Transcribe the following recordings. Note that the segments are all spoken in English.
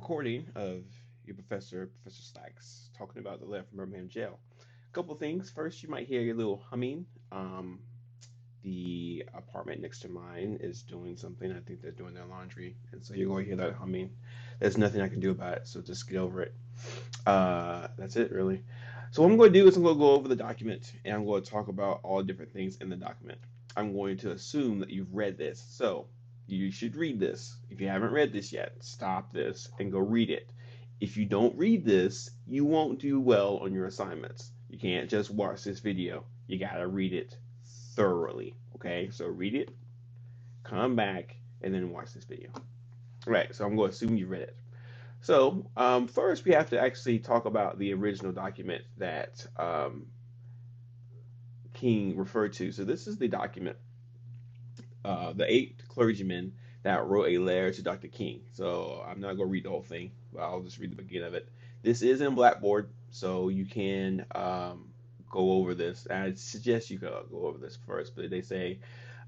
recording of your Professor Stacks, talking about the letter from Birmingham jail. A couple things. First, you might hear a little humming. The apartment next to mine is doing something. I think they're doing their laundry, and so you're going to hear that humming. There's nothing I can do about it, so just get over it. That's it, really. So what I'm going to do is I'm going to go over the document, and I'm going to talk about all the different things in the document. I'm going to assume that you've read this, so you should read this. If you haven't read this yet, stop this and go read it. If you don't read this, you won't do well on your assignments. You can't just watch this video. You gotta read it thoroughly. Okay, so read it, come back, and then watch this video. All right, so I'm going to assume you read it. So first, we have to actually talk about the original document that King referred to. So this is the document, the 8 clergymen that wrote a letter to Dr. King. So I'm not going to read the whole thing, but I'll just read the beginning of it. This is in Blackboard, so you can go over this. I suggest you go over this first, but they say,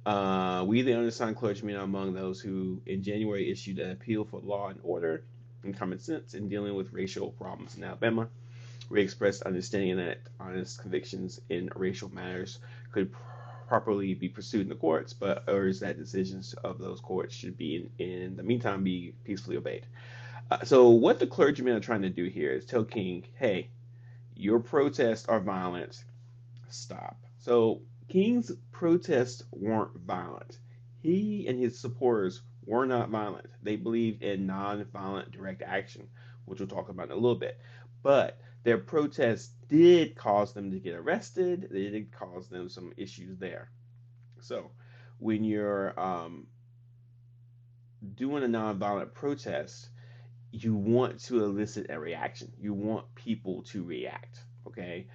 we, the undersigned clergymen, are among those who in January issued an appeal for law and order and common sense in dealing with racial problems in Alabama. We expressed understanding that honest convictions in racial matters could properly be pursued in the courts, but urged that decisions of those courts should be, in the meantime, be peacefully obeyed. So what the clergymen are trying to do here is tell King, hey, your protests are violent. Stop. So King's protests weren't violent. He and his supporters were not violent. They believed in non-violent direct action, which we'll talk about in a little bit. But their protests did cause them to get arrested. They did cause them some issues there. So when you're doing a non-violent protest, you want to elicit a reaction. You want people to react. Okay.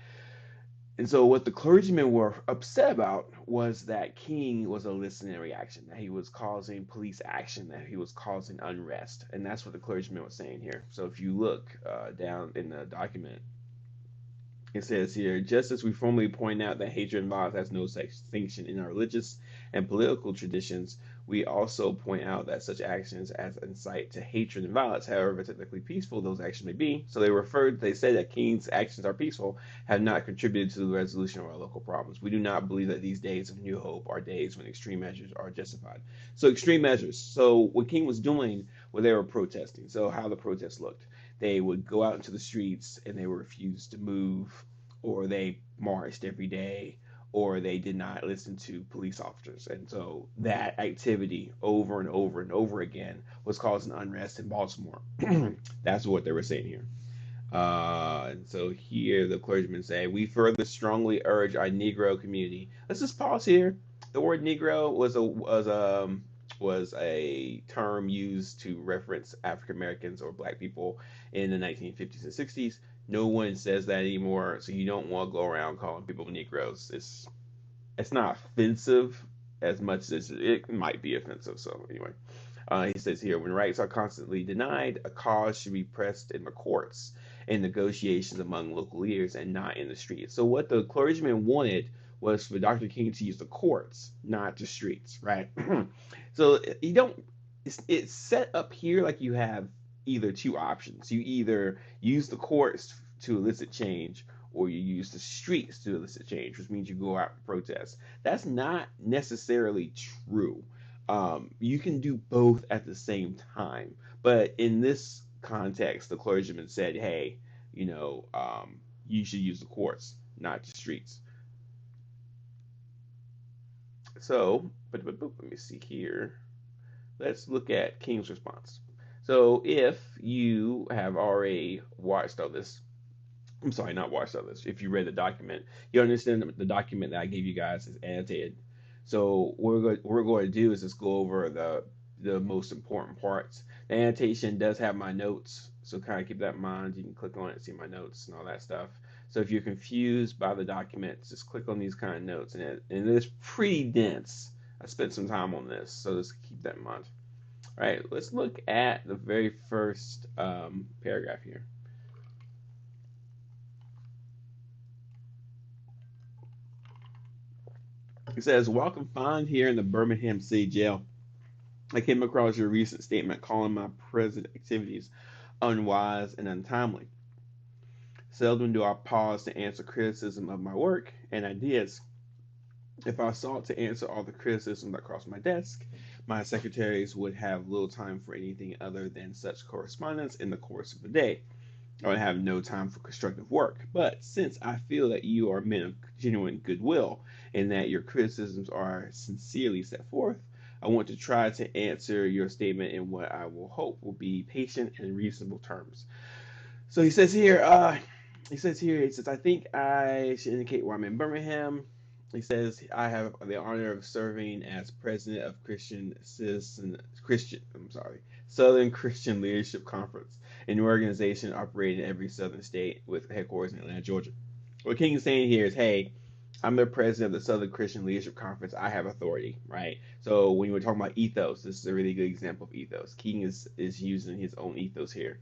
And so what the clergymen were upset about was that King was eliciting a reaction, that he was causing police action, that he was causing unrest. And that's what the clergyman was saying here. So if you look down in the document, it says here, just as we formally point out that hatred and violence has no such distinction in our religious and political traditions, we also point out that such actions as incite to hatred and violence, however technically peaceful those actions may be. So they say that King's actions are peaceful, have not contributed to the resolution of our local problems. We do not believe that these days of new hope are days when extreme measures are justified. So extreme measures. So what King was doing, they were protesting. So how the protests looked. They would go out into the streets and they refused to move, or they marched every day, or they did not listen to police officers. And so that activity over and over and over again was causing unrest in Baltimore. That's what they were saying here. And so here the clergymen say, we further strongly urge our Negro community. Let's just pause here. The word Negro was a term used to reference African Americans or black people in the 1950s and 60s. No one says that anymore, so you don't want to go around calling people Negroes. It's not offensive as much as it might be offensive. So anyway, he says here, when rights are constantly denied, a cause should be pressed in the courts and negotiations among local leaders and not in the streets. So what the clergyman wanted was for Dr. King to use the courts, not the streets, right? So you don't. It's set up here like you have either two options. You either use the courts to elicit change, or you use the streets to elicit change, which means you go out and protest. That's not necessarily true. You can do both at the same time, but in this context, the clergyman said, "Hey, you should use the courts, not the streets." So, let me see here. Let's look at King's response. So, if you have already watched all this, I'm sorry, not watched all this. If you read the document, you understand that the document that I gave you guys is annotated. So, what we're going to do is just go over the most important parts. The annotation does have my notes, so kind of keep that in mind. You can click on it and see my notes and all that stuff. So if you're confused by the documents, just click on these kind of notes, and it's pretty dense. I spent some time on this, so just keep that in mind. All right, let's look at the very first paragraph here. It says, while confined here in the Birmingham City Jail, I came across your recent statement calling my present activities unwise, and untimely. Seldom do I pause to answer criticism of my work and ideas. If I sought to answer all the criticism that crossed my desk, my secretaries would have little time for anything other than such correspondence in the course of the day. I would have no time for constructive work. But since I feel that you are men of genuine goodwill and that your criticisms are sincerely set forth, I want to try to answer your statement in what I will hope will be patient and reasonable terms. So he says, I think I should indicate where I'm in Birmingham. He says, I have the honor of serving as president of Southern Christian Leadership Conference, an organization operating in every southern state with headquarters in Atlanta, Georgia. What King is saying here is, hey, I'm the president of the Southern Christian Leadership Conference. I have authority, right? So when you were talking about ethos, this is a really good example of ethos. King is using his own ethos here.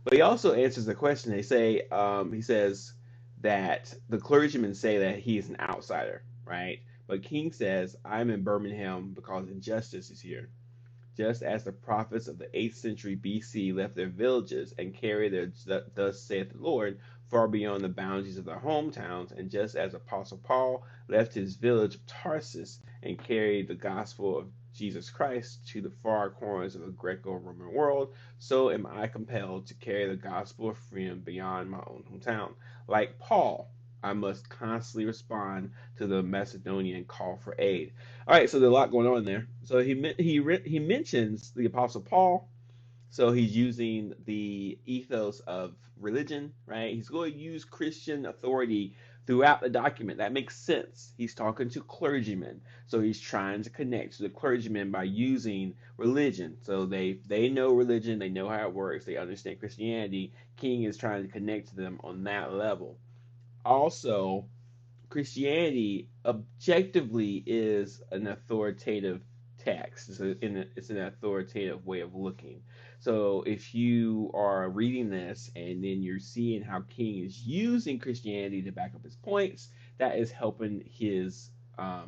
But he also answers the question. He says that the clergymen say that he is an outsider, right? But King says, I'm in Birmingham because injustice is here. Just as the prophets of the 8th century BC left their villages and carried their thus saith the Lord far beyond the boundaries of their hometowns, and just as Apostle Paul left his village of Tarsus and carried the gospel of Jesus Christ to the far corners of the Greco-Roman world, so am I compelled to carry the gospel of freedom beyond my own hometown. Like Paul, I must constantly respond to the Macedonian call for aid. All right, so there's a lot going on there. So he mentions the Apostle Paul. So he's using the ethos of religion, right? He's going to use Christian authority throughout the document. That makes sense. He's talking to clergymen, so he's trying to connect to the clergymen by using religion. So they know religion, they know how it works, they understand Christianity. King is trying to connect to them on that level. Also, Christianity objectively is an authoritative text. It's an authoritative way of looking. So if you are reading this and then you're seeing how King is using Christianity to back up his points, that is helping his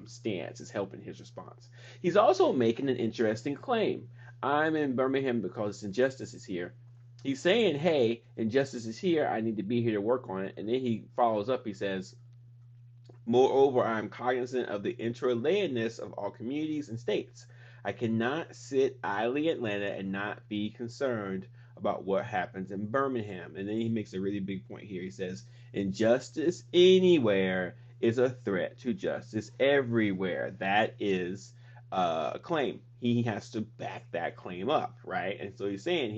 stance, is helping his response. He's also making an interesting claim. I'm in Birmingham because injustice is here. He's saying, hey, injustice is here. I need to be here to work on it. And then he follows up. He says, moreover, I am cognizant of the interrelatedness of all communities and states. I cannot sit idly in Atlanta and not be concerned about what happens in Birmingham. And then he makes a really big point here. He says, injustice anywhere is a threat to justice everywhere. That is a claim. He has to back that claim up, right? And so he's saying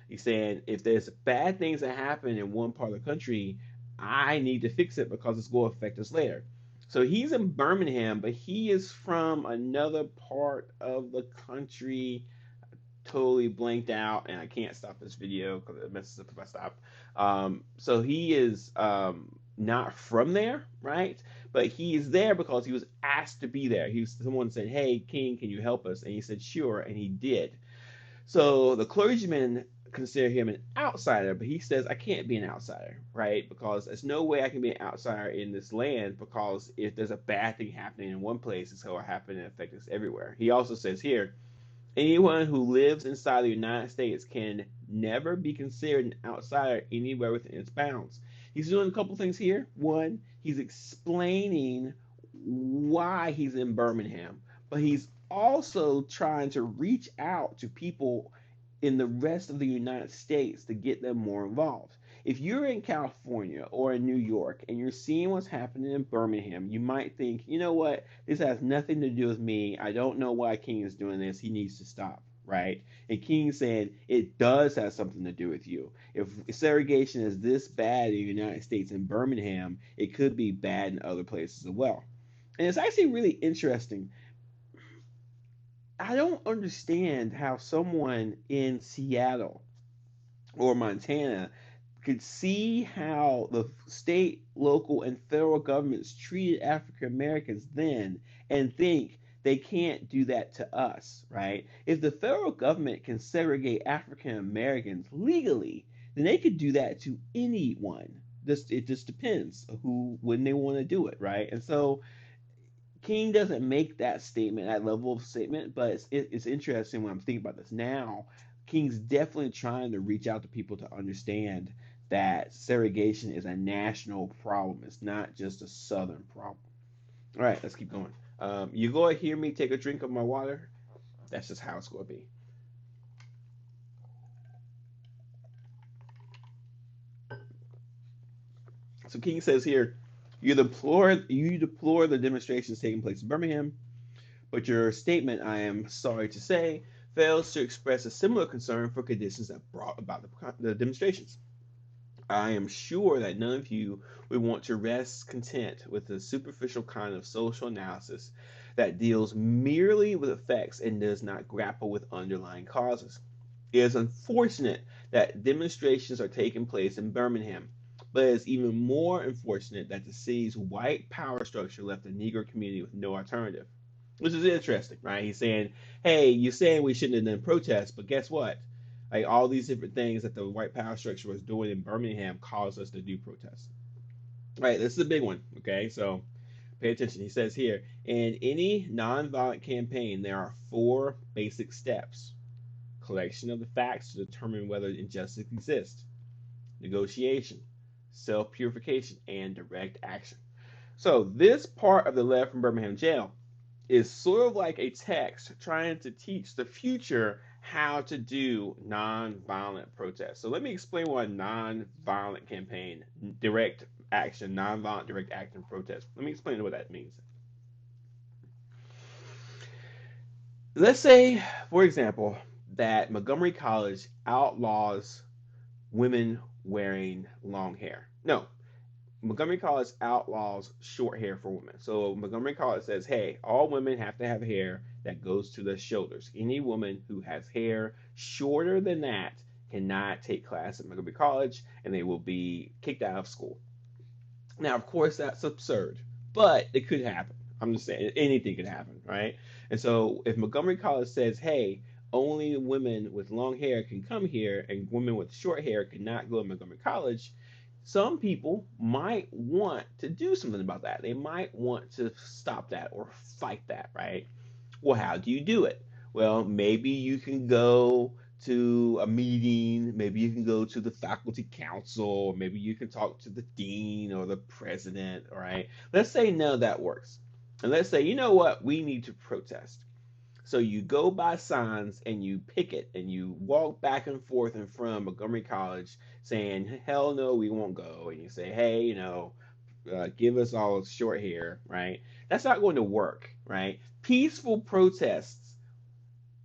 if there's bad things that happen in one part of the country, I need to fix it because it's going to affect us later. So he's in Birmingham, but he is from another part of the country. Totally blanked out, and I can't stop this video because it messes up if I stop. So he is not from there, right? But he is there because he was asked to be there. Someone said, "Hey, King, can you help us?" And he said, "Sure," and he did. So the clergyman consider him an outsider, but he says, I can't be an outsider, right? Because there's no way I can be an outsider in this land because if there's a bad thing happening in one place, it's going to happen and affect us everywhere. He also says here, anyone who lives inside the United States can never be considered an outsider anywhere within its bounds. He's doing a couple things here. One, he's explaining why he's in Birmingham, but he's also trying to reach out to people in the rest of the United States to get them more involved. If you're in California or in New York and you're seeing what's happening in Birmingham, you might think, you know what, this has nothing to do with me. I don't know why King is doing this. He needs to stop, right? And King said it does have something to do with you. If segregation is this bad in the United States in Birmingham, it could be bad in other places as well. And it's actually really interesting. I don't understand how someone in Seattle or Montana could see how the state, local, and federal governments treated African Americans then and think they can't do that to us, right? If the federal government can segregate African Americans legally, then they could do that to anyone. It just depends who when they want to do it, right? And so King doesn't make that statement, that level of statement, but it's interesting when I'm thinking about this now. King's definitely trying to reach out to people to understand that segregation is a national problem. It's not just a Southern problem. All right, let's keep going. You go and hear me take a drink of my water. That's just how it's going to be. So King says here, you deplore the demonstrations taking place in Birmingham, but your statement, I am sorry to say, fails to express a similar concern for conditions that brought about the demonstrations. I am sure that none of you would want to rest content with the superficial kind of social analysis that deals merely with effects and does not grapple with underlying causes. It is unfortunate that demonstrations are taking place in Birmingham, but it is even more unfortunate that the city's white power structure left the Negro community with no alternative. Which is interesting, right? He's saying, hey, you're saying we shouldn't have done protests, but guess what? Like all these different things that the white power structure was doing in Birmingham caused us to do protests. Right, this is a big one. Okay, so pay attention. He says here, in any nonviolent campaign, there are four basic steps: collection of the facts to determine whether injustice exists, negotiation, self purification, and direct action. So, this part of the letter from Birmingham jail is sort of like a text trying to teach the future how to do nonviolent protests. So let me explain what a nonviolent campaign, direct action, nonviolent direct action protest. Let me explain what that means. Let's say, for example, that Montgomery College outlaws women wearing long hair. No, Montgomery College outlaws short hair for women. So Montgomery College says, hey, all women have to have hair that goes to their shoulders. Any woman who has hair shorter than that cannot take class at Montgomery College and they will be kicked out of school. Now, of course, that's absurd, but it could happen. I'm just saying anything could happen, right? And so if Montgomery College says, hey, only women with long hair can come here and women with short hair cannot go to Montgomery College, some people might want to do something about that. They might want to stop that or fight that, right? Well, how do you do it? Well, maybe you can go to a meeting, maybe you can go to the faculty council, or maybe you can talk to the dean or the president, all right? Let's say none of that works. And let's say, you know what, we need to protest. So you go by signs and you picket and you walk back and forth in front of Montgomery College saying, hell no, we won't go. And you say, hey, give us all short hair, right? That's not going to work, right? Peaceful protests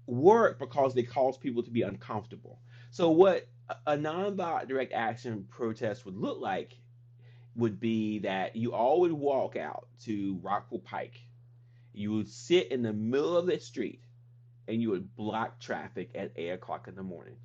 work because they cause people to be uncomfortable. So, what a nonviolent direct action protest would look like would be that you all would walk out to Rockville Pike. You would sit in the middle of the street and you would block traffic at 8 o'clock in the morning.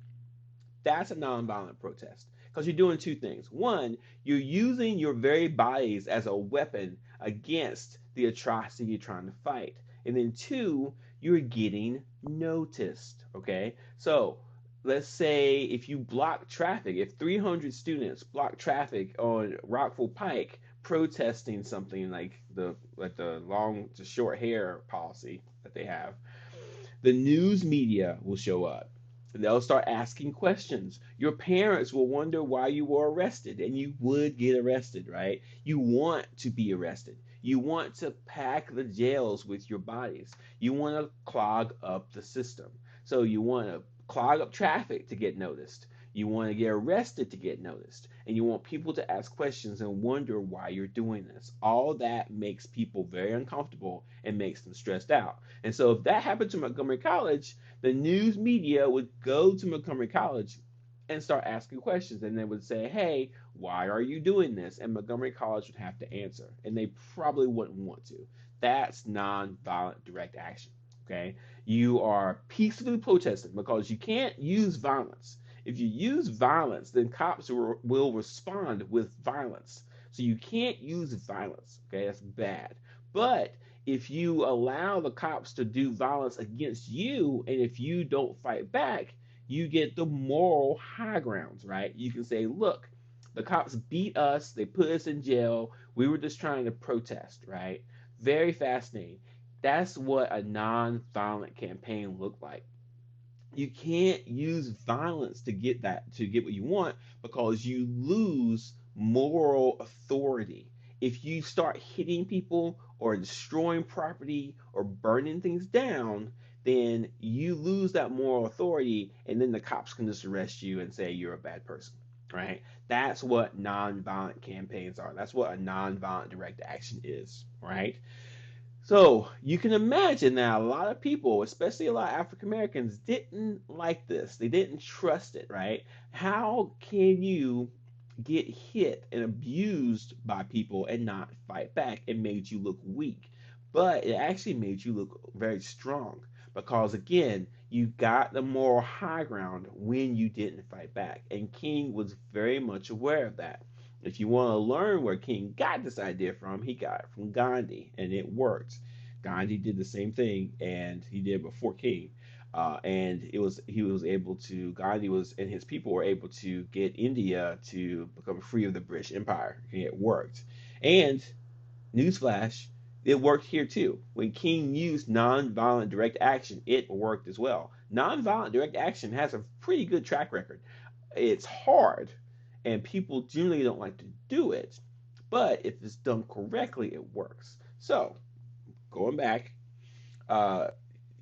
That's a nonviolent protest because you're doing two things. One, you're using your very bodies as a weapon against the atrocity you're trying to fight. And then two, you're getting noticed. Okay. So let's say if you block traffic, if 300 students block traffic on Rockville Pike protesting something like the long to short hair policy that they have, the news media will show up. They'll start asking questions. Your parents will wonder why you were arrested, and you would get arrested, right? You want to be arrested. You want to pack the jails with your bodies. You want to clog up the system. So you want to clog up traffic to get noticed. You want to get arrested to get noticed. And you want people to ask questions and wonder why you're doing this. All that makes people very uncomfortable and makes them stressed out. And so if that happened to Montgomery College, the news media would go to Montgomery College and start asking questions. And they would say, hey, why are you doing this? And Montgomery College would have to answer. And they probably wouldn't want to. That's nonviolent direct action. Okay. You are peacefully protesting because you can't use violence. If you use violence, then cops will respond with violence. So you can't use violence. Okay. That's bad. But if you allow the cops to do violence against you, and if you don't fight back, you get the moral high grounds, right? You can say, look, the cops beat us, they put us in jail, we were just trying to protest, right? Very fascinating. That's what a non-violent campaign looked like. You can't use violence to get what you want, because you lose moral authority. If you start hitting people or destroying property or burning things down, then you lose that moral authority, and then the cops can just arrest you and say you're a bad person, right? That's what nonviolent campaigns are. That's what a nonviolent direct action is, right? So you can imagine that a lot of people, especially a lot of African Americans, didn't like this. They didn't trust it, right? How can you get hit and abused by people and not fight back? It made you look weak, but it actually made you look very strong, because again, you got the moral high ground when you didn't fight back. And King was very much aware of that. If you want to learn where King got this idea from, he got it from Gandhi, and it worked. Gandhi did the same thing, and he did before King. And it was he was able to Gandhi was and his people were able to get India to become free of the British Empire. Okay, it worked. And newsflash, it worked here too. When King used nonviolent direct action, it worked as well. Nonviolent direct action has a pretty good track record. It's hard, and people generally don't like to do it, but if it's done correctly, it works. So, going back, uh,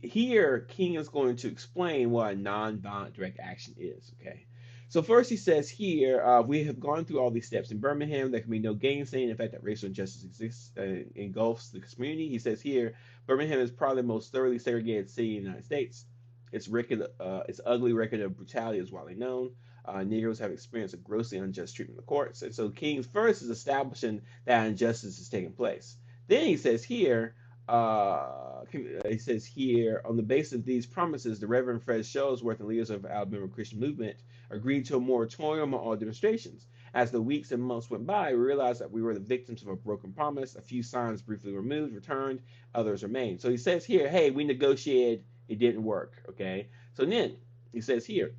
here King is going to explain what a nonviolent direct action is. Okay. So first he says here, we have gone through all these steps in Birmingham. There can be no gainsaying the fact that racial injustice exists engulfs the community. He says here, Birmingham is probably the most thoroughly segregated city in the United States. Its ugly record of brutality is widely known. Negroes have experienced a grossly unjust treatment in the courts. And so King first is establishing that injustice is taking place. Then he says here, on the basis of these promises, the Reverend Fred Shuttlesworth and leaders of the Alabama Christian movement agreed to a moratorium on all demonstrations. As the weeks and months went by, we realized that we were the victims of a broken promise. A few signs briefly removed, returned, others remained. So he says here, hey, we negotiated, it didn't work. Okay. So then he says here,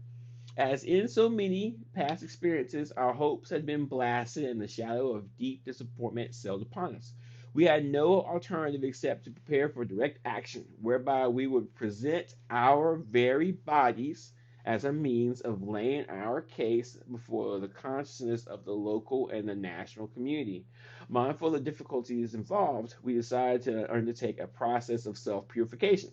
as in so many past experiences, our hopes had been blasted and the shadow of deep disappointment settled upon us. We had no alternative except to prepare for direct action, whereby we would present our very bodies as a means of laying our case before the consciousness of the local and the national community. Mindful of the difficulties involved, we decided to undertake a process of self purification.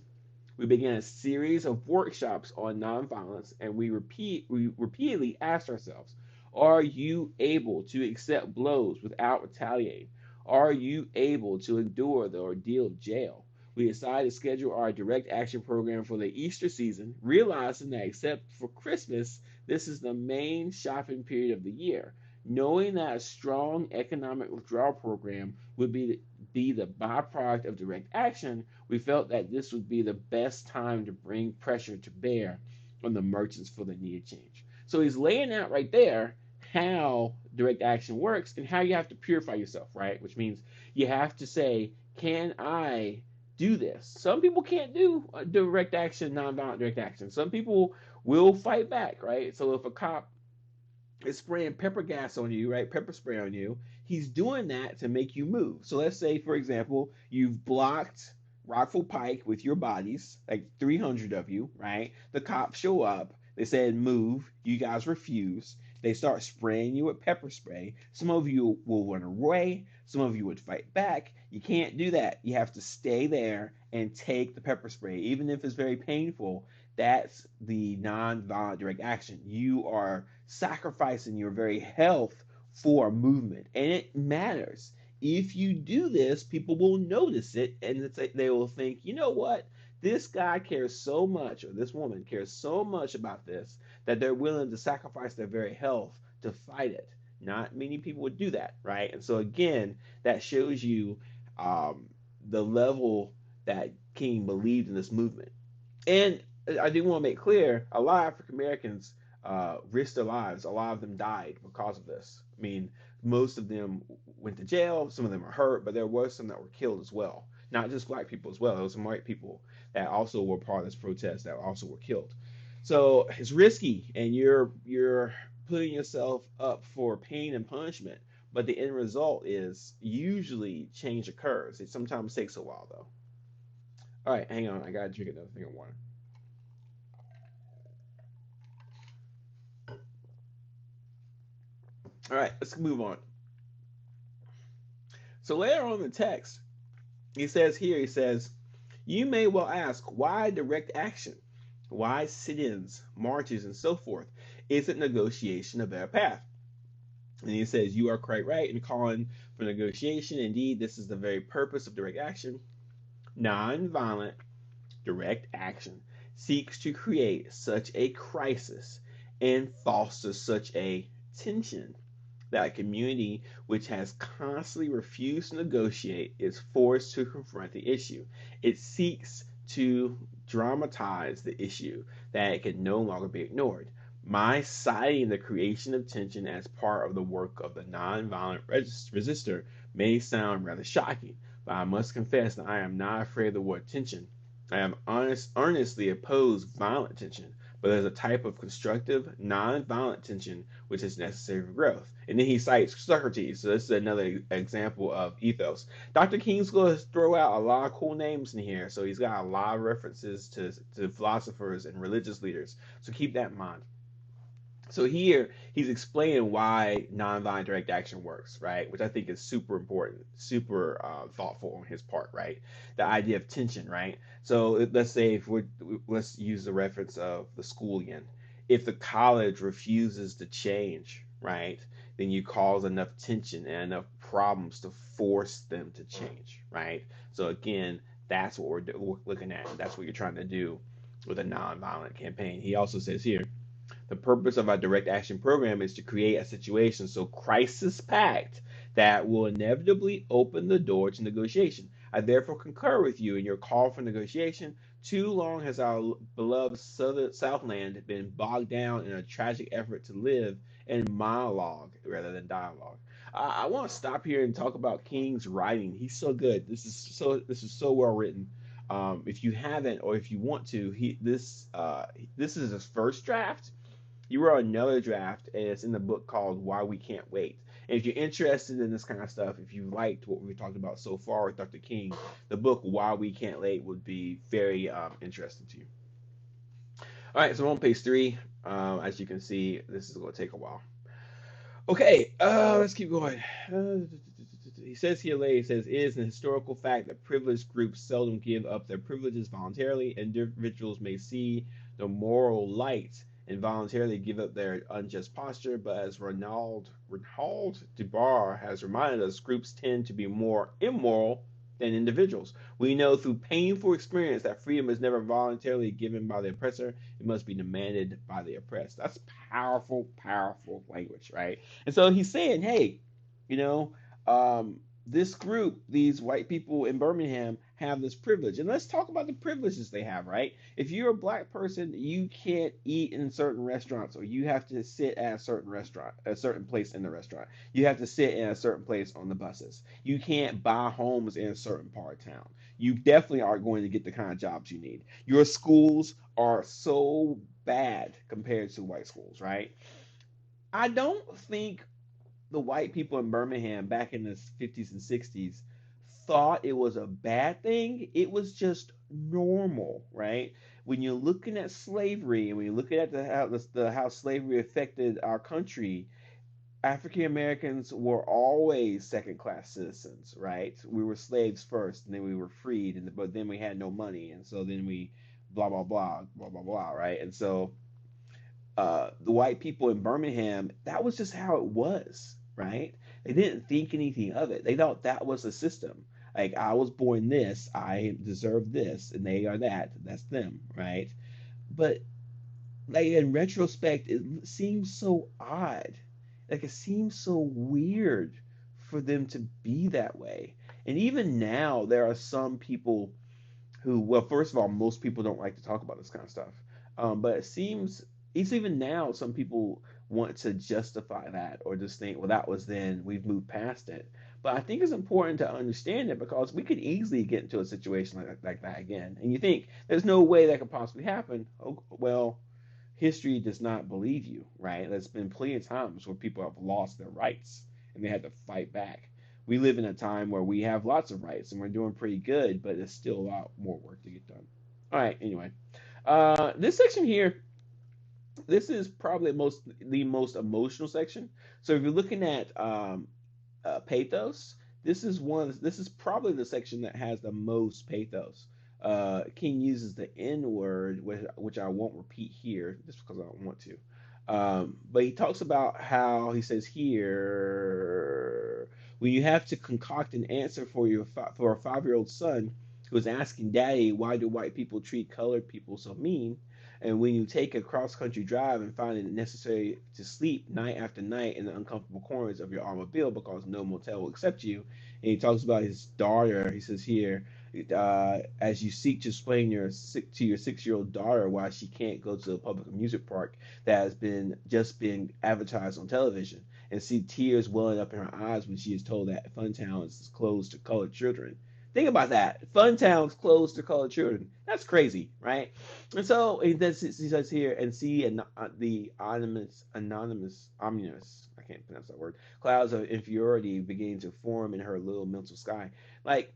We began a series of workshops on nonviolence, and we repeatedly asked ourselves, are you able to accept blows without retaliating? Are you able to endure the ordeal of jail? We decided to schedule our direct action program for the Easter season, realizing that except for Christmas, this is the main shopping period of the year. Knowing that a strong economic withdrawal program would be the byproduct of direct action, we felt that this would be the best time to bring pressure to bear on the merchants for the needed change. So he's laying out right there how direct action works and how you have to purify yourself, right? Which means you have to say, can I do this? Some people can't do direct action, nonviolent direct action. Some people will fight back, right? So if a cop is spraying pepper gas on you, right? Pepper spray on you. He's doing that to make you move. So let's say, for example, you've blocked Rockville Pike with your bodies, like 300 of you, right? The cops show up. They said move. You guys refuse. They start spraying you with pepper spray. Some of you will run away. Some of you would fight back. You can't do that. You have to stay there and take the pepper spray, even if it's very painful. That's the non-violent direct action. You are sacrificing your very health for a movement, and it matters. If you do this, people will notice it, and they will think, you know what? This guy cares so much, or this woman cares so much about this, that they're willing to sacrifice their very health to fight it. Not many people would do that, right? And so again, that shows you um, the level that King believed in this movement. And I do want to make clear, a lot of African Americans risked their lives. A lot of them died because of this. I mean, most of them went to jail. Some of them are hurt, but there were some that were killed as well. Not just black people as well. There was some white people that also were part of this protest that also were killed. So it's risky, and you're putting yourself up for pain and punishment. But the end result is usually change occurs. It sometimes takes a while though. All right, hang on. I gotta drink another thing of water. All right, let's move on. So later on in the text, he says, you may well ask, why direct action? Why sit ins, marches, and so forth? Isn't negotiation a better path? And he says, you are quite right in calling for negotiation. Indeed, this is the very purpose of direct action. Nonviolent direct action seeks to create such a crisis and foster such a tension that a community which has constantly refused to negotiate is forced to confront the issue. It seeks to dramatize the issue that it can no longer be ignored. My citing the creation of tension as part of the work of the nonviolent resistor may sound rather shocking, but I must confess that I am not afraid of the word tension. I am earnestly opposed violent tension, but as a type of constructive, non-violent tension which is necessary for growth. And then he cites Socrates. So this is another example of ethos. Dr. King's going to throw out a lot of cool names in here. So he's got a lot of references to philosophers and religious leaders. So keep that in mind. So here he's explaining why nonviolent direct action works, right? Which I think is super important, super thoughtful on his part, right? The idea of tension, right? So let's say if let's use the reference of the school again. If the college refuses to change, right, then you cause enough tension and enough problems to force them to change, right? So again, that's what we're looking at. That's what you're trying to do with a nonviolent campaign. He also says here the purpose of our direct action program is to create a situation so crisis packed that will inevitably open the door to negotiation. I therefore concur with you in your call for negotiation. Too long has our beloved Southland been bogged down in a tragic effort to live in monologue rather than dialogue. I want to stop here and talk about King's writing. He's so good. This is so well written. If you haven't, or if you want to, this is his first draft. You wrote another draft, and it's in the book called Why We Can't Wait. And if you're interested in this kind of stuff, if you liked what we've talked about so far with Dr. King, the book Why We Can't Wait would be very interesting to you. All right, so I'm on page 3. As you can see, this is going to take a while. Okay, let's keep going. He says here later, he says, it is an historical fact that privileged groups seldom give up their privileges voluntarily. Individuals may see the moral light and voluntarily give up their unjust posture, but as Reinhold Dubar has reminded us, groups tend to be more immoral than individuals. We know through painful experience that freedom is never voluntarily given by the oppressor, it must be demanded by the oppressed. That's powerful, powerful language, right? And so he's saying, hey, you know, this group, these white people in Birmingham, have this privilege. And let's talk about the privileges they have, right? If you're a black person, you can't eat in certain restaurants, or you have to sit at a certain restaurant, a certain place in the restaurant. You have to sit in a certain place on the buses. You can't buy homes in a certain part of town. You definitely aren't going to get the kind of jobs you need. Your schools are so bad compared to white schools, right? I don't think the white people in Birmingham back in the 50s and 60s thought it was a bad thing. It was just normal, right? When you're looking at slavery and when you're looking at how slavery affected our country, African Americans were always second class citizens, right? We were slaves first, and then we were freed, but then we had no money, and so then we blah blah blah blah blah blah, right? And so the white people in Birmingham, that was just how it was, right? They didn't think anything of it. They thought that was the system. Like, I was born this, I deserve this, and they are that. That's them, right? But like in retrospect, it seems so odd. Like, it seems so weird for them to be that way. And even now, there are some people who, well, first of all, most people don't like to talk about this kind of stuff. But it seems, it's even now, some people want to justify that or just think, well, that was then, we've moved past it. But I think it's important to understand it because we could easily get into a situation like that again. And you think, there's no way that could possibly happen. Oh, well, history does not believe you, right? There's been plenty of times where people have lost their rights and they had to fight back. We live in a time where we have lots of rights and we're doing pretty good, but there's still a lot more work to get done. All right, anyway. This section here This is probably the most emotional section. So if you're looking at pathos, this is probably the section that has the most pathos. King uses the N word, which I won't repeat here just because I don't want to. But he talks about how he says here, when you have to concoct an answer for for a 5-year-old son who is asking daddy, why do white people treat colored people so mean? And when you take a cross country drive and find it necessary to sleep night after night in the uncomfortable corners of your automobile because no motel will accept you. And he talks about his daughter. He says here, as you seek to explain to your 6-year old daughter why she can't go to a public amusement park that has been just been advertised on television, and see tears welling up in her eyes when she is told that Funtown is closed to colored children. Think about that. Funtown's closed to colored children. That's crazy, right? And so he says here, and see the ominous, I can't pronounce that word, clouds of inferiority beginning to form in her little mental sky. Like,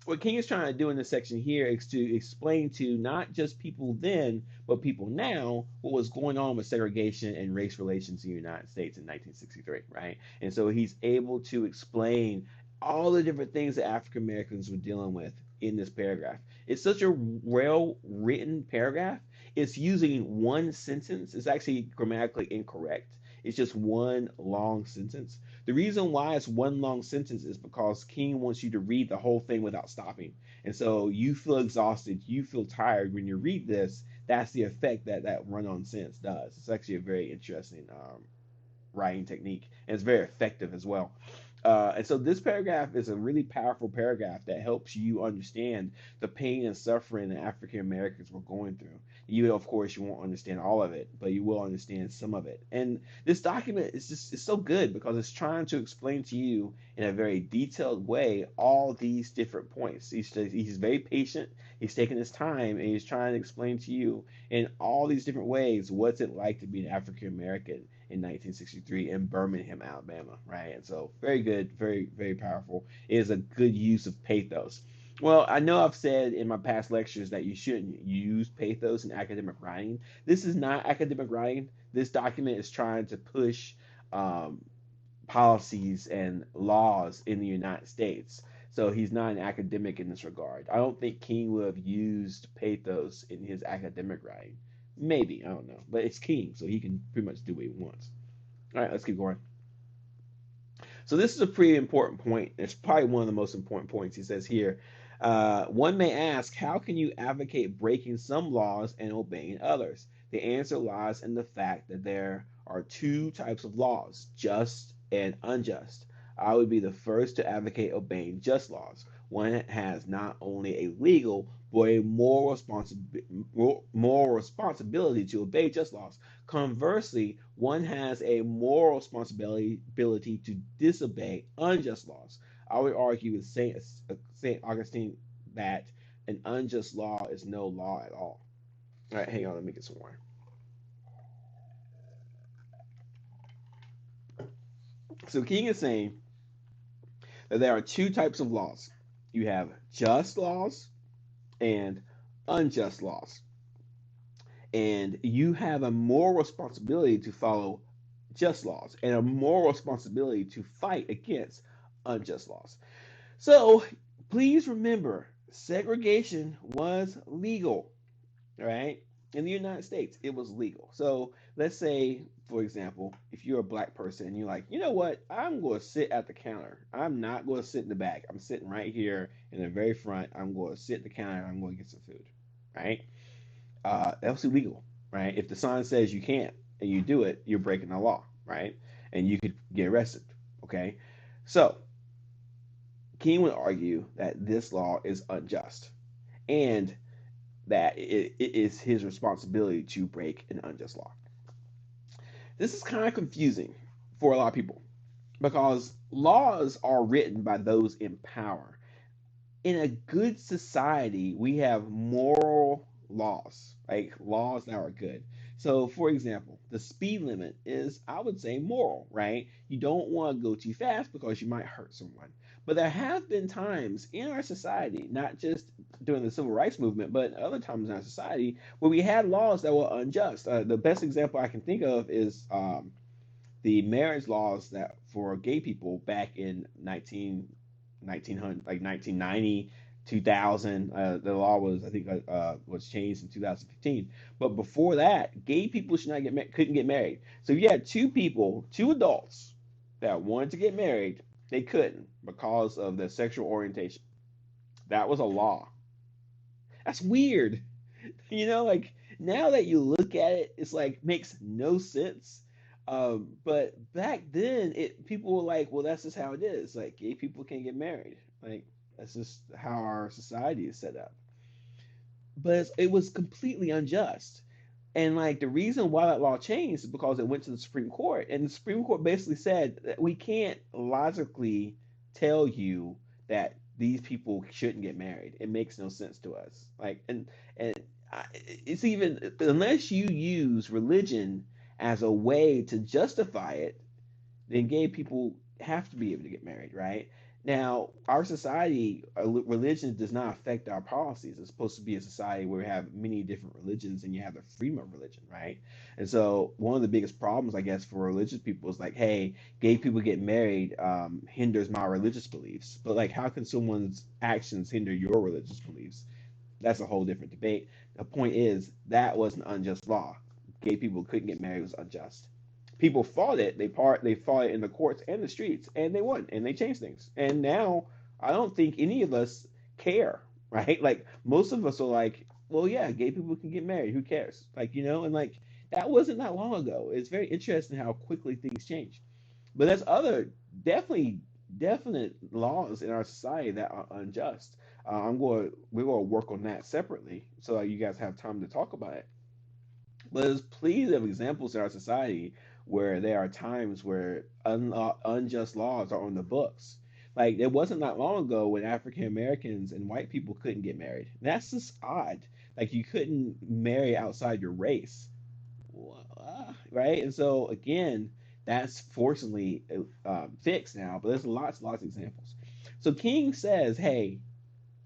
what King is trying to do in this section here is to explain to not just people then, but people now, what was going on with segregation and race relations in the United States in 1963, right? And so he's able to explain all the different things that African Americans were dealing with in this paragraph. It's such a well written paragraph. It's using one sentence. It's actually grammatically incorrect. It's just one long sentence. The reason why it's one long sentence is because King wants you to read the whole thing without stopping. And so you feel exhausted, you feel tired when you read this. That's the effect that that run on sentence does. It's actually a very interesting writing technique, and it's very effective as well. And so this paragraph is a really powerful paragraph that helps you understand the pain and suffering that African Americans were going through. You, of course, you won't understand all of it, but you will understand some of it. And this document is just it's so good because it's trying to explain to you in a very detailed way all these different points. He's very patient. He's taking his time and he's trying to explain to you in all these different ways what's it like to be an African American in 1963 in Birmingham, Alabama, right? And so very good, very powerful. It is a good use of pathos. Well, I know I've said in my past lectures that you shouldn't use pathos in academic writing. This is not academic writing. This document is trying to push um, policies and laws in the United States. So he's not an academic in this regard. I don't think King would have used pathos in his academic writing. Maybe, I don't know. But it's King, so he can pretty much do what he wants. All right, let's keep going. So this is a pretty important point. It's probably one of the most important points. He says here, one may ask, how can you advocate breaking some laws and obeying others? The answer lies in the fact that there are two types of laws, just and unjust. I would be the first to advocate obeying just laws. One has not only a legal but a moral responsibility to obey just laws. Conversely, one has a moral responsibility to disobey unjust laws. I would argue with Saint Augustine that an unjust law is no law at all. All right, hang on, let me get some more. So King is saying that there are two types of laws. You have just laws and unjust laws. And you have a moral responsibility to follow just laws and a moral responsibility to fight against unjust laws. So please remember, segregation was legal, right? In the United States, it was legal. So let's say, for example, if you're a black person and you're like, you know what, I'm going to sit at the counter. I'm not going to sit in the back. I'm sitting right here in the very front. I'm going to sit at the counter and I'm going to get some food, right? That's illegal, right? If the sign says you can't and you do it, you're breaking the law, right? And you could get arrested, okay? So King would argue that this law is unjust and that it is his responsibility to break an unjust law. This is kind of confusing for a lot of people because laws are written by those in power. In a good society, we have moral laws, like laws that are good. So, for example, the speed limit is, I would say, moral, right? You don't want to go too fast because you might hurt someone. But there have been times in our society, not just during the civil rights movement, but other times in our society, where we had laws that were unjust. The best example I can think of is the marriage laws that for gay people back in 1900, like 1990, 2000. The law was, I think, was changed in 2015. But before that, gay people should not couldn't get married. So if you had two people, two adults that wanted to get married, they couldn't because of their sexual orientation. That was a law. That's weird. Like now that you look at it, it's like makes no sense. But back then, it people were like, well, that's just how it is. Like gay people can't get married. Like that's just how our society is set up. But it was completely unjust. And like the reason why that law changed is because it went to the Supreme Court, and the Supreme Court basically said that we can't logically tell you that these people shouldn't get married. It makes no sense to us. And it's even unless you use religion as a way to justify it, then gay people have to be able to get married, right? Now, our society, religion does not affect our policies. It's supposed to be a society where we have many different religions and you have the freedom of religion, right? And so, one of the biggest problems, I guess, for religious people is like, hey, gay people get married hinders my religious beliefs. But, like, how can someone's actions hinder your religious beliefs? That's a whole different debate. The point is, that was an unjust law. Gay people couldn't get married, it was unjust. People fought it. They fought it in the courts and the streets, and they won, and they changed things. And now I don't think any of us care, right? Like most of us are like, well, yeah, gay people can get married. Who cares? And like that wasn't that long ago. It's very interesting how quickly things change. But there's other definite laws in our society that are unjust. We're going to work on that separately, so you guys have time to talk about it. But there's plenty of examples in our society where there are times where unjust laws are on the books. Like it wasn't that long ago when African Americans and white people couldn't get married. That's just odd. Like you couldn't marry outside your race, right? And so again, that's fortunately fixed now. But there's lots of examples. So King says, hey,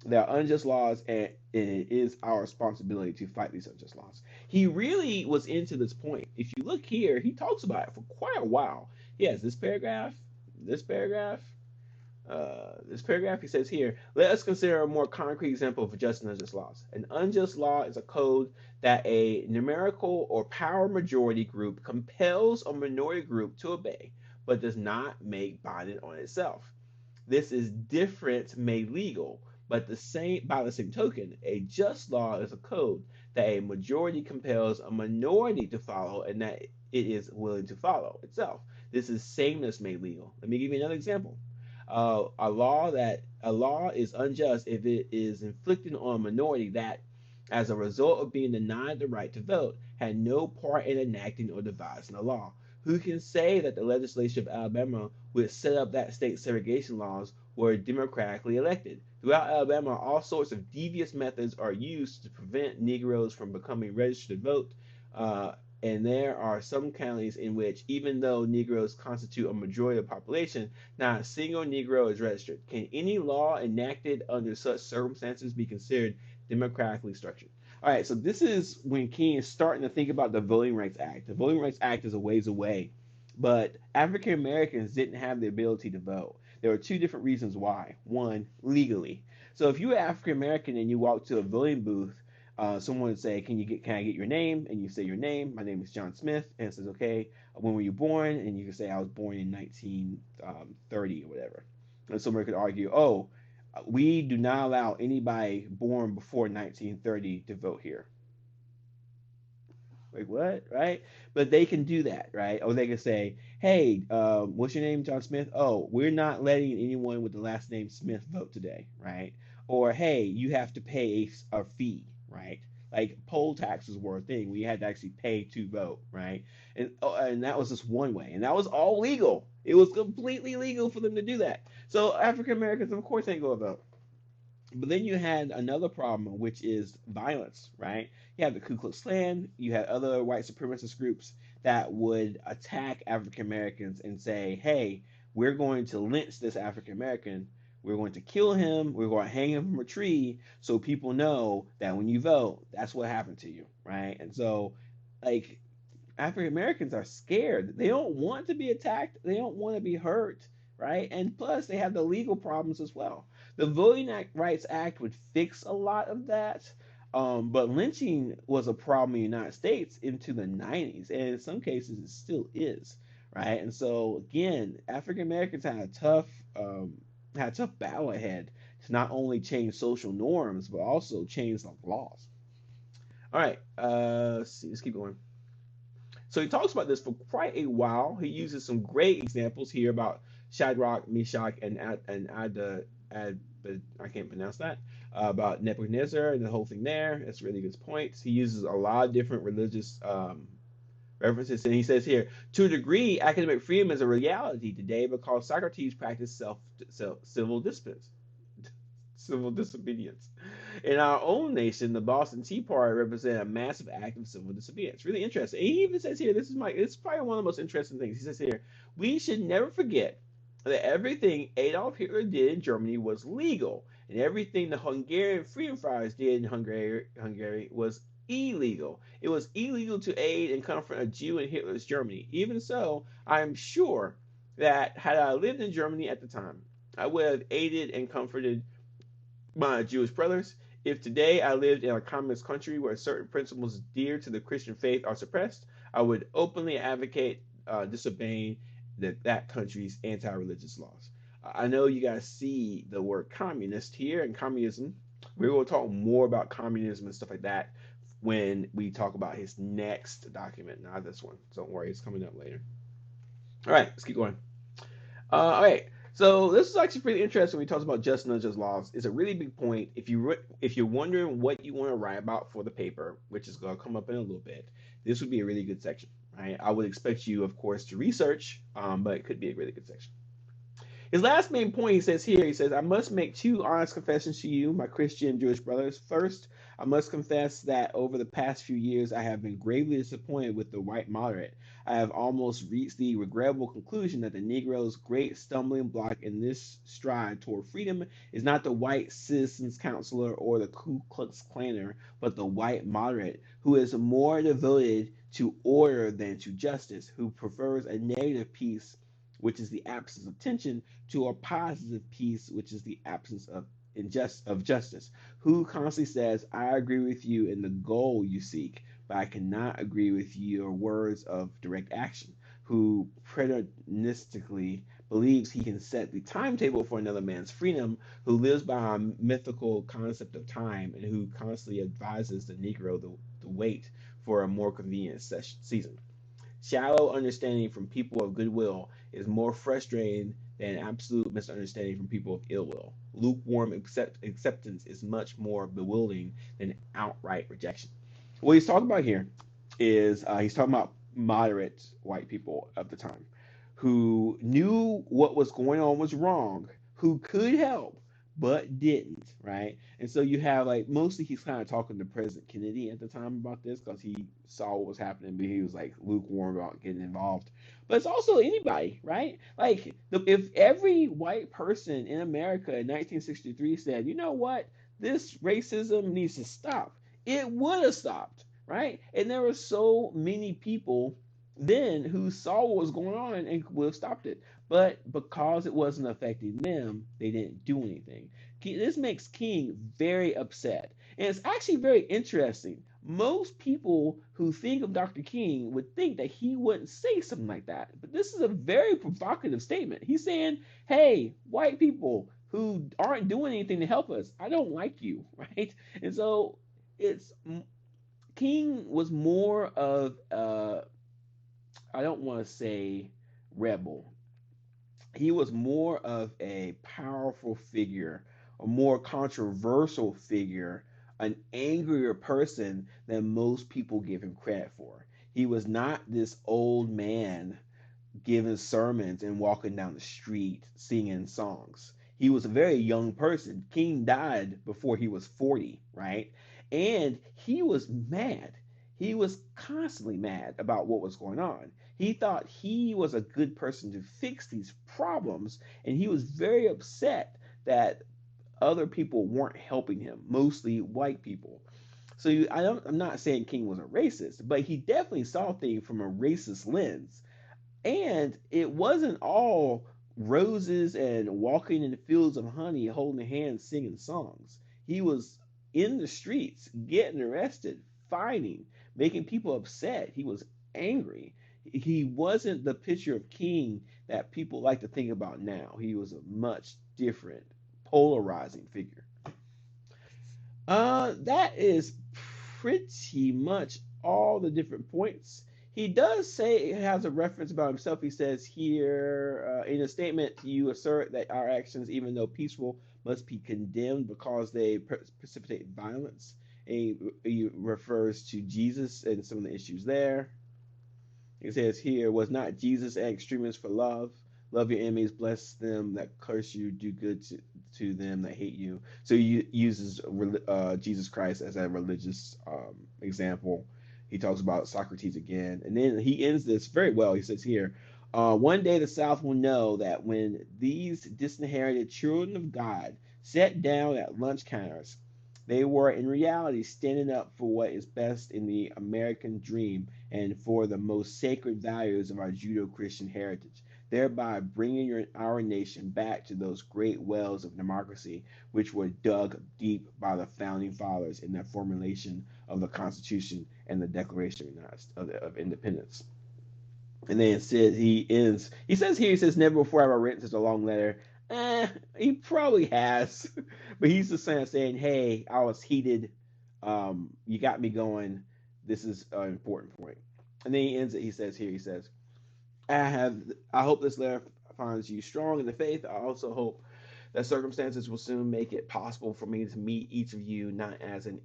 there are unjust laws, and it is our responsibility to fight these unjust laws. He really was into this point. If you look here, he talks about it for quite a while. He has this paragraph, this paragraph. He says here, let us consider a more concrete example of just and unjust laws. An unjust law is a code that a numerical or power majority group compels a minority group to obey, but does not make binding on itself. This is different made legal, but by the same token, a just law is a code that a majority compels a minority to follow and that it is willing to follow itself. This is sameness made legal. Let me give you another example. A law is unjust if it is inflicted on a minority that, as a result of being denied the right to vote, had no part in enacting or devising the law. Who can say that the legislature of Alabama would set up that state's segregation laws were democratically elected? Throughout Alabama, all sorts of devious methods are used to prevent Negroes from becoming registered to vote. And there are some counties in which, even though Negroes constitute a majority of the population, not a single Negro is registered. Can any law enacted under such circumstances be considered democratically structured? All right, so this is when King is starting to think about the Voting Rights Act. The Voting Rights Act is a ways away, but African Americans didn't have the ability to vote. There were two different reasons why. One, legally. So if you were African American and you walked to a voting booth, someone would say, can I get your name?" And you say your name. "My name is John Smith." And it says, "Okay, when were you born?" And you can say, "I was born in 1930 or whatever." And someone could argue, "Oh, we do not allow anybody born before 1930 to vote here." Like what, right? But they can do that, right? Or they can say, "Hey, what's your name, John Smith? Oh, we're not letting anyone with the last name Smith vote today, right?" Or, "Hey, you have to pay a fee, right?" Like poll taxes were a thing. We had to actually pay to vote, right? And that was just one way, and that was all legal. It was completely legal for them to do that. So African Americans, of course, ain't go vote. But then you had another problem, which is violence, right? You have the Ku Klux Klan, you had other white supremacist groups that would attack African Americans and say, hey, we're going to lynch this African American. We're going to kill him. We're going to hang him from a tree so people know that when you vote, that's what happened to you, right? And so, like, African Americans are scared. They don't want to be attacked. They don't want to be hurt, right? And plus, they have the legal problems as well. The Rights Act would fix a lot of that, but lynching was a problem in the United States into the 90s, and in some cases, it still is, right? And so, again, African Americans had a tough battle ahead to not only change social norms but also change the laws. All right, let's see. Let's keep going. So he talks about this for quite a while. He uses some great examples here about Shadrach, Meshach, and I can't pronounce that. About Nebuchadnezzar and the whole thing there. That's really good points. He uses a lot of different religious references, and he says here, to a degree, academic freedom is a reality today because Socrates practiced civil discipline, civil disobedience. In our own nation, the Boston Tea Party represented a massive act of civil disobedience. Really interesting. He even says here, this is probably one of the most interesting things. He says here, we should never forget that everything Adolf Hitler did in Germany was legal, and everything the Hungarian freedom fighters did in Hungary was illegal. It was illegal to aid and comfort a Jew in Hitler's Germany. Even so, I am sure that had I lived in Germany at the time, I would have aided and comforted my Jewish brothers. If today I lived in a communist country where certain principles dear to the Christian faith are suppressed, I would openly advocate disobeying that country's anti-religious laws. I know you guys see the word communist here and communism. We're going to talk more about communism and stuff like that when we talk about his next document, not this one. Don't worry, it's coming up later. All right, let's keep going. All right. So this is actually pretty interesting when we talk about just and unjust laws. It's a really big point. If you're wondering what you want to write about for the paper, which is going to come up in a little bit, this would be a really good section. Right? I would expect you, of course, to research, but it could be a really good section. His last main point he says here, he says, I must make two honest confessions to you, my Christian and Jewish brothers. First, I must confess that over the past few years, I have been gravely disappointed with the white moderate. I have almost reached the regrettable conclusion that the Negro's great stumbling block in this stride toward freedom is not the white citizens counselor or the Ku Klux Klaner, but the white moderate, who is more devoted to order than to justice, who prefers a negative peace, which is the absence of tension, to a positive peace, which is the absence of justice, who constantly says, I agree with you in the goal you seek, but I cannot agree with your words of direct action, who preternistically believes he can set the timetable for another man's freedom, who lives by a mythical concept of time, and who constantly advises the Negro to wait for a more convenient season. Shallow understanding from people of goodwill is more frustrating than absolute misunderstanding from people of ill will. Lukewarm acceptance is much more bewildering than outright rejection. What he's talking about here is he's talking about moderate white people of the time who knew what was going on was wrong, who could help but didn't, right? And so you have like mostly he's kind of talking to President Kennedy at the time about this because he saw what was happening, but he was like lukewarm about getting involved. But it's also anybody, right? Like if every white person in America in 1963 said, you know what, this racism needs to stop, it would have stopped, right? And there were so many people then who saw what was going on and would have stopped it. But because it wasn't affecting them, they didn't do anything. This makes King very upset. And it's actually very interesting. Most people who think of Dr. King would think that he wouldn't say something like that. But this is a very provocative statement. He's saying, hey, white people who aren't doing anything to help us, I don't like you, right? And so it's King was more of I don't want to say rebel. He was more of a powerful figure, a more controversial figure, an angrier person than most people give him credit for. He was not this old man giving sermons and walking down the street singing songs. He was a very young person. King died before he was 40, right? And he was mad. He was constantly mad about what was going on. He thought he was a good person to fix these problems, and he was very upset that other people weren't helping him, mostly white people. So I'm not saying King was a racist, but he definitely saw things from a racist lens. And it wasn't all roses and walking in the fields of honey, holding hands, singing songs. He was in the streets, getting arrested, fighting, making people upset. He was angry. He wasn't the picture of King that people like to think about now. He was a much different, polarizing figure. That is pretty much all the different points. He does say he has a reference about himself. He says here in a statement, you assert that our actions, even though peaceful, must be condemned because they precipitate violence. And he refers to Jesus and some of the issues there. It says here, was not Jesus an extremist for love? Love your enemies, bless them that curse you, do good to them that hate you. So he uses Jesus Christ as a religious example. He talks about Socrates again. And then he ends this very well. He says here, one day the South will know that when these disinherited children of God sat down at lunch counters, they were in reality standing up for what is best in the American dream and for the most sacred values of our Judeo Christian heritage, thereby bringing our nation back to those great wells of democracy which were dug deep by the founding fathers in the formulation of the Constitution and the Declaration of Independence. And then he says here, he says, never before have I written such a long letter. He probably has. But he's just saying, hey, I was heated. You got me going. This is an important point. And then he ends it, he says, I hope this letter finds you strong in the faith. I also hope that circumstances will soon make it possible for me to meet each of you not as an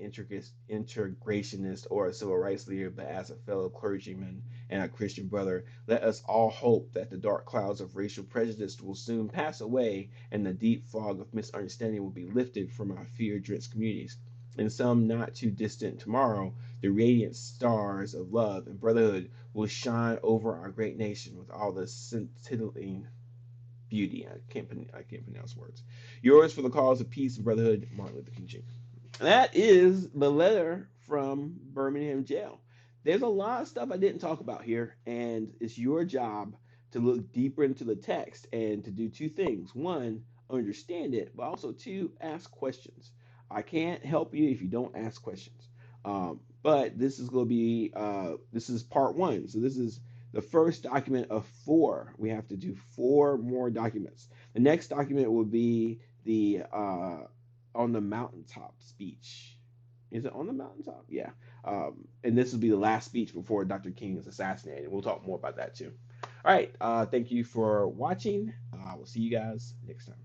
integrationist or a civil rights leader, but as a fellow clergyman and a Christian brother. Let us all hope that the dark clouds of racial prejudice will soon pass away and the deep fog of misunderstanding will be lifted from our fear-drenched communities. In some not too distant tomorrow, the radiant stars of love and brotherhood will shine over our great nation with all the scintillating beauty. I can't pronounce words. Yours for the cause of peace and brotherhood, Martin Luther King Jr. That is the letter from Birmingham jail. There's a lot of stuff I didn't talk about here, and it's your job to look deeper into the text and to do two things. One, understand it, but also two, ask questions. I can't help you if you don't ask questions. But this is going to be this is part one. So this is the first document of four. We have to do four more documents. The next document will be the on the mountaintop speech. Is it on the mountaintop? Yeah. And this will be the last speech before Dr. King is assassinated. We'll talk more about that too. All right. Thank you for watching. We'll see you guys next time.